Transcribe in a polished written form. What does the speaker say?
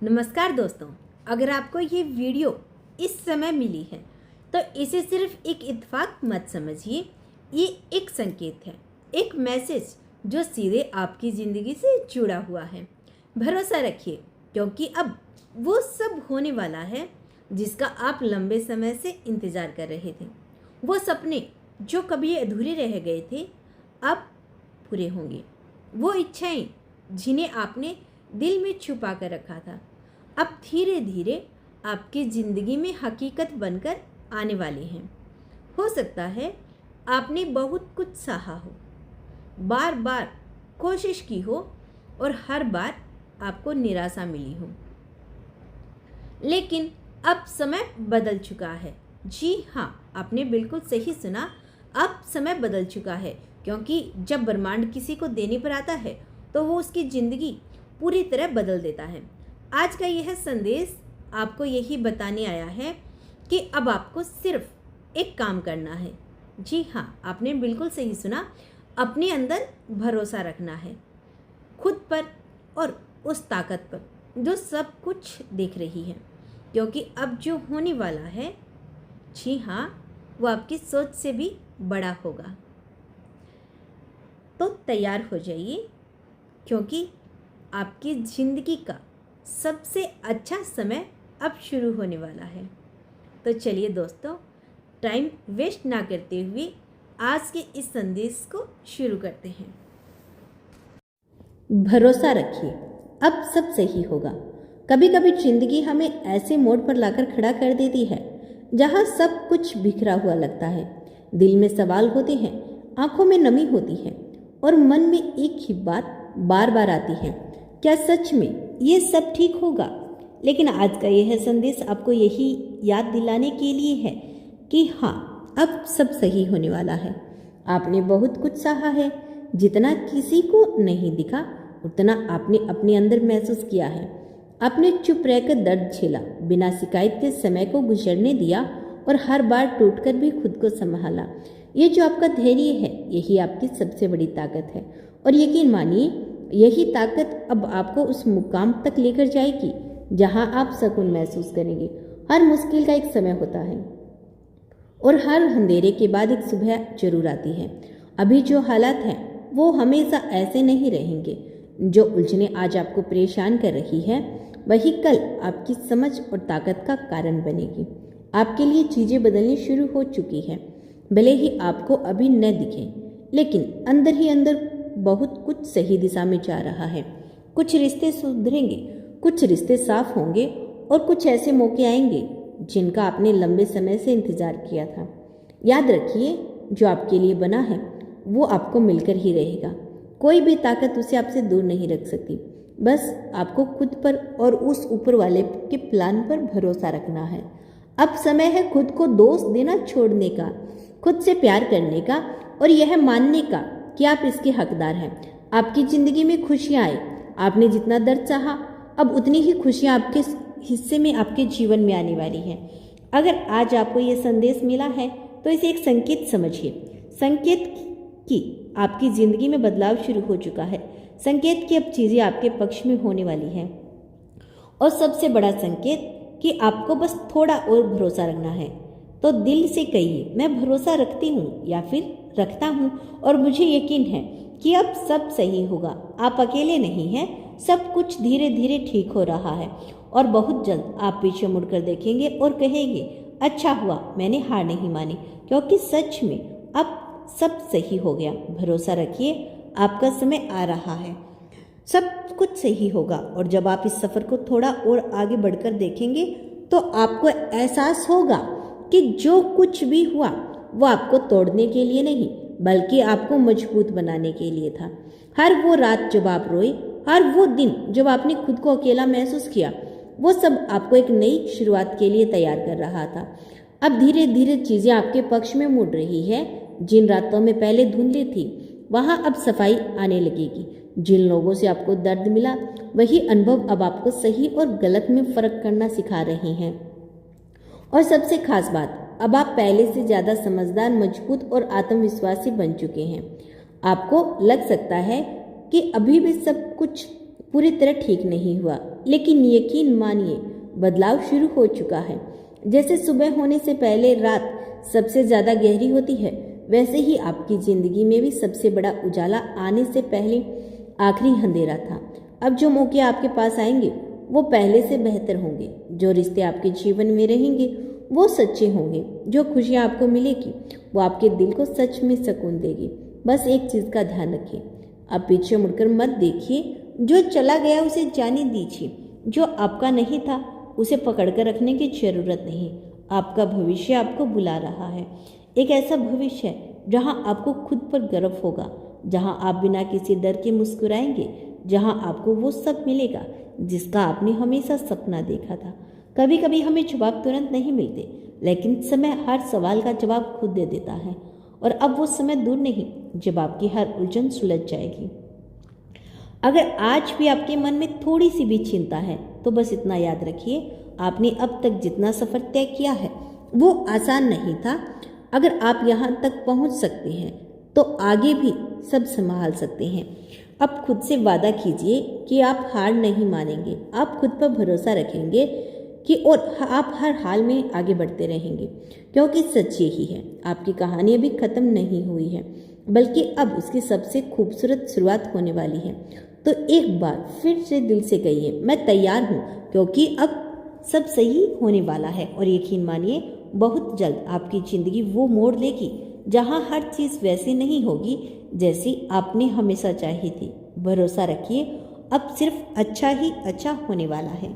नमस्कार दोस्तों, अगर आपको ये वीडियो इस समय मिली है तो इसे सिर्फ एक इत्तेफाक मत समझिए। ये एक संकेत है, एक मैसेज जो सीधे आपकी ज़िंदगी से जुड़ा हुआ है। भरोसा रखिए, क्योंकि अब वो सब होने वाला है जिसका आप लंबे समय से इंतज़ार कर रहे थे। वो सपने जो कभी अधूरे रह गए थे अब पूरे होंगे। वो इच्छाएं जिन्हें आपने दिल में छुपा कर रखा था अब धीरे धीरे आपकी ज़िंदगी में हकीकत बनकर आने वाले हैं। हो सकता है आपने बहुत कुछ सहा हो, बार बार कोशिश की हो और हर बार आपको निराशा मिली हो, लेकिन अब समय बदल चुका है। जी हाँ, आपने बिल्कुल सही सुना, अब समय बदल चुका है, क्योंकि जब ब्रह्मांड किसी को देने पर आता है तो वो उसकी ज़िंदगी पूरी तरह बदल देता है। आज का यह संदेश आपको यही बताने आया है कि अब आपको सिर्फ एक काम करना है। जी हाँ, आपने बिल्कुल सही सुना, अपने अंदर भरोसा रखना है, खुद पर और उस ताकत पर जो सब कुछ देख रही है, क्योंकि अब जो होने वाला है, जी हाँ, वो आपकी सोच से भी बड़ा होगा। तो तैयार हो जाइए, क्योंकि आपकी ज़िंदगी का सबसे अच्छा समय अब शुरू होने वाला है। तो चलिए दोस्तों, टाइम वेस्ट ना करते हुए आज के इस संदेश को शुरू करते हैं। भरोसा रखिए, अब सब सही होगा। कभी कभी जिंदगी हमें ऐसे मोड़ पर लाकर खड़ा कर देती है जहां सब कुछ बिखरा हुआ लगता है। दिल में सवाल होते हैं, आंखों में नमी होती है और मन में एक ही बात बार बार आती है, क्या सच में ये सब ठीक होगा? लेकिन आज का यह संदेश आपको यही याद दिलाने के लिए है कि हाँ, अब सब सही होने वाला है। आपने बहुत कुछ सहा है, जितना किसी को नहीं दिखा उतना आपने अपने अंदर महसूस किया है। आपने चुप रहकर दर्द झेला, बिना शिकायत के समय को गुजरने दिया और हर बार टूटकर भी खुद को संभाला। ये जो आपका धैर्य है, यही आपकी सबसे बड़ी ताकत है। और यकीन मानिए, यही ताकत अब आपको उस मुकाम तक लेकर जाएगी जहां आप सुकून महसूस करेंगे। हर मुश्किल का एक समय होता है और हर अंधेरे के बाद एक सुबह जरूर आती है। अभी जो हालात हैं वो हमेशा ऐसे नहीं रहेंगे। जो उलझने आज आपको परेशान कर रही है, वही कल आपकी समझ और ताकत का कारण बनेगी। आपके लिए चीज़ें बदलनी शुरू हो चुकी हैं। भले ही आपको अभी न दिखे, लेकिन अंदर ही अंदर बहुत कुछ सही दिशा में जा रहा है। कुछ रिश्ते सुधरेंगे, कुछ रिश्ते साफ होंगे और कुछ ऐसे मौके आएंगे जिनका आपने लंबे समय से इंतजार किया था। याद रखिए, जो आपके लिए बना है वो आपको मिलकर ही रहेगा। कोई भी ताकत उसे आपसे दूर नहीं रख सकती। बस आपको खुद पर और उस ऊपर वाले के प्लान पर भरोसा रखना है। अब समय है खुद को दोष देना छोड़ने का, खुद से प्यार करने का और यह मानने का कि आप इसके हकदार हैं। आपकी ज़िंदगी में खुशियाँ आए, आपने जितना दर्द चाहा अब उतनी ही खुशियाँ आपके हिस्से में, आपके जीवन में आने वाली हैं। अगर आज आपको ये संदेश मिला है तो इसे एक संकेत समझिए, संकेत कि आपकी ज़िंदगी में बदलाव शुरू हो चुका है, संकेत कि अब चीज़ें आपके पक्ष में होने वाली हैं, और सबसे बड़ा संकेत कि आपको बस थोड़ा और भरोसा रखना है। तो दिल से कहिए, मैं भरोसा रखती हूँ या फिर रखता हूँ और मुझे यकीन है कि अब सब सही होगा। आप अकेले नहीं हैं, सब कुछ धीरे धीरे ठीक हो रहा है और बहुत जल्द आप पीछे मुड़कर देखेंगे और कहेंगे, अच्छा हुआ मैंने हार नहीं मानी, क्योंकि सच में अब सब सही हो गया। भरोसा रखिए, आपका समय आ रहा है, सब कुछ सही होगा। और जब आप इस सफ़र को थोड़ा और आगे बढ़कर देखेंगे तो आपको एहसास होगा कि जो कुछ भी हुआ वो आपको तोड़ने के लिए नहीं, बल्कि आपको मजबूत बनाने के लिए था। हर वो रात जब आप रोए, हर वो दिन जब आपने खुद को अकेला महसूस किया, वो सब आपको एक नई शुरुआत के लिए तैयार कर रहा था। अब धीरे धीरे चीज़ें आपके पक्ष में मुड़ रही है। जिन रातों में पहले धुंधली थी, वहाँ अब सफाई आने लगेगी। जिन लोगों से आपको दर्द मिला, वही अनुभव अब आपको सही और गलत में फ़र्क करना सिखा रहे हैं। और सबसे खास बात, अब आप पहले से ज़्यादा समझदार, मजबूत और आत्मविश्वासी बन चुके हैं। आपको लग सकता है कि अभी भी सब कुछ पूरी तरह ठीक नहीं हुआ, लेकिन यकीन मानिए बदलाव शुरू हो चुका है। जैसे सुबह होने से पहले रात सबसे ज़्यादा गहरी होती है, वैसे ही आपकी ज़िंदगी में भी सबसे बड़ा उजाला आने से पहले आखिरी अंधेरा था। अब जो मौके आपके पास आएंगे वो पहले से बेहतर होंगे। जो रिश्ते आपके जीवन में रहेंगे वो सच्चे होंगे। जो खुशियाँ आपको मिलेगी वो आपके दिल को सच में सुकून देगी। बस एक चीज़ का ध्यान रखिए, आप पीछे मुड़कर मत देखिए। जो चला गया उसे जाने दीजिए। जो आपका नहीं था उसे पकड़कर रखने की जरूरत नहीं। आपका भविष्य आपको बुला रहा है, एक ऐसा भविष्य जहां आपको खुद पर गर्व होगा, जहां आप बिना किसी डर के मुस्कुराएंगे, जहां आपको वो सब मिलेगा जिसका आपने हमेशा सपना देखा था। कभी कभी हमें जवाब तुरंत नहीं मिलते, लेकिन समय हर सवाल का जवाब खुद दे देता है। और अब वो समय दूर नहीं जब आपकी हर उलझन सुलझ जाएगी। अगर आज भी आपके मन में थोड़ी सी भी चिंता है तो बस इतना याद रखिए, आपने अब तक जितना सफ़र तय किया है वो आसान नहीं था। अगर आप यहाँ तक पहुँच सकते हैं तो आगे भी सब संभाल सकते हैं। अब खुद से वादा कीजिए कि आप हार नहीं मानेंगे, आप खुद पर भरोसा रखेंगे कि और आप हर हाल में आगे बढ़ते रहेंगे, क्योंकि सच यही है, आपकी कहानी अभी ख़त्म नहीं हुई है, बल्कि अब उसकी सबसे खूबसूरत शुरुआत होने वाली है। तो एक बार फिर से दिल से कहिए, मैं तैयार हूँ, क्योंकि अब सब सही होने वाला है। और यकीन मानिए बहुत जल्द आपकी ज़िंदगी वो मोड़ लेगी जहाँ हर चीज़ वैसे नहीं होगी जैसी आपने हमेशा चाही थी। भरोसा रखिए, अब सिर्फ अच्छा ही अच्छा होने वाला है।